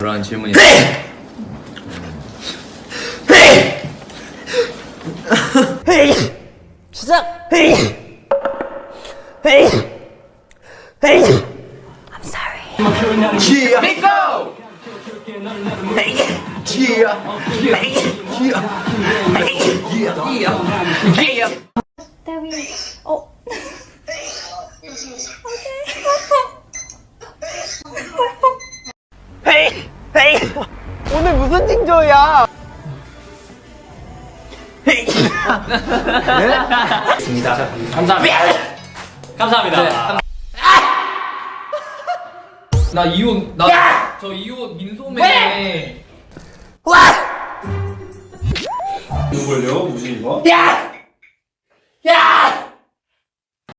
그런 질문이. 시작. I'm sorry. 지야. 고! 지야. 지야. That we. Oh. 오늘 무슨 징조야? 감사합니다. 감사합니다. 나 이옷 저 이옷 민소매. 누굴요? 무슨 이거? 야!